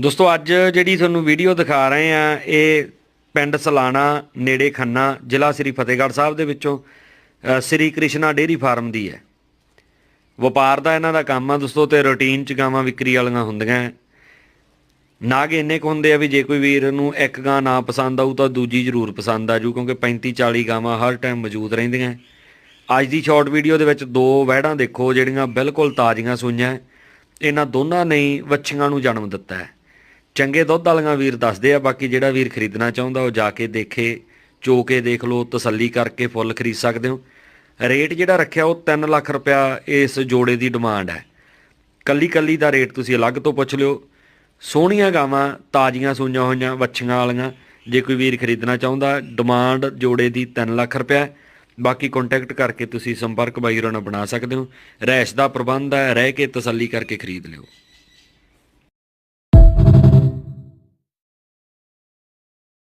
ਦੋਸਤੋ ਅੱਜ ਜਿਹੜੀ ਤੁਹਾਨੂੰ ਵੀਡੀਓ ਦਿਖਾ ਰਹੇ ਆ ਇਹ ਪਿੰਡ ਸਲਾਣਾ ਨੇੜੇ ਖੰਨਾ ਜ਼ਿਲ੍ਹਾ ਸ੍ਰੀ ਫਤਿਹਗੜ੍ਹ ਸਾਹਿਬ ਦੇ ਵਿੱਚੋਂ ਸ੍ਰੀ ਕ੍ਰਿਸ਼ਨਾ ਡੇਅਰੀ ਫਾਰਮ ਦੀ ਹੈ। ਵਪਾਰ ਦਾ ਇਹਨਾਂ ਦਾ ਕੰਮ ਆ ਦੋਸਤੋ, ਤੇ ਰੂਟੀਨ 'ਚ ਗਾਵਾਂ ਵਿਕਰੀ ਵਾਲੀਆਂ ਹੁੰਦੀਆਂ। ਨਾਗ ਇੰਨੇ ਕੁ ਹੁੰਦੇ ਆ ਵੀ ਜੇ ਕੋਈ ਵੀਰ ਨੂੰ ਇੱਕ ਗਾਂ ਨਾ ਪਸੰਦ ਆਊ ਤਾਂ ਦੂਜੀ ਜ਼ਰੂਰ ਪਸੰਦ ਆ ਜੂ, ਕਿਉਂਕਿ 35-40 ਗਾਵਾਂ ਹਰ ਟਾਈਮ ਮੌਜੂਦ ਰਹਿੰਦੀਆਂ। ਅੱਜ ਦੀ ਸ਼ਾਰਟ ਵੀਡੀਓ ਦੇ ਵਿੱਚ 2 ਵਹਿੜਾਂ ਦੇਖੋ ਜਿਹੜੀਆਂ ਬਿਲਕੁਲ ਤਾਜ਼ੀਆਂ ਸੂਈਆਂ। ਇਹਨਾਂ ਦੋਨਾਂ ਨੇ ਵੱਛੀਆਂ ਨੂੰ ਜਨਮ ਦਿੱਤਾ ਹੈ। ਚੰਗੇ ਦੁੱਧ ਵਾਲੀਆਂ ਵੀਰ ਦੱਸਦੇ ਆ, ਬਾਕੀ ਜਿਹੜਾ ਵੀਰ ਖਰੀਦਣਾ ਚਾਹੁੰਦਾ ਉਹ ਜਾ ਕੇ ਦੇਖੇ, ਚੋ ਕੇ ਦੇਖ ਲਓ, ਤਸੱਲੀ ਕਰਕੇ ਫੁੱਲ ਖਰੀਦ ਸਕਦੇ ਹੋ। ਰੇਟ ਜਿਹੜਾ ਰੱਖਿਆ ਉਹ 3 ਲੱਖ ਰੁਪਇਆ ਇਸ ਜੋੜੇ ਦੀ ਡਿਮਾਂਡ ਹੈ। ਕੱਲੀ ਦਾ ਰੇਟ ਤੁਸੀਂ ਅਲੱਗ ਤੋਂ ਪੁੱਛ ਲਿਓ। ਸੋਹਣੀਆਂ ਗਾਵਾਂ ਤਾਜ਼ੀਆਂ ਸੂਈਆਂ ਹੋਈਆਂ ਵੱਛੀਆਂ ਵਾਲੀਆਂ ਜੇ ਕੋਈ ਵੀਰ ਖਰੀਦਣਾ ਚਾਹੁੰਦਾ, ਡਿਮਾਂਡ ਜੋੜੇ ਦੀ 3 ਲੱਖ ਰੁਪਇਆ। ਬਾਕੀ ਕੰਟੈਕਟ ਕਰਕੇ ਤੁਸੀਂ ਸੰਪਰਕ ਬਾਈ ਹੋਰਾਂ ਨਾਲ ਬਣਾ ਸਕਦੇ ਹੋ। ਰਿਹਾਇਸ਼ ਦਾ ਪ੍ਰਬੰਧ ਹੈ, ਰਹਿ ਕੇ ਤਸੱਲੀ ਕਰਕੇ ਖਰੀਦ ਲਿਓ।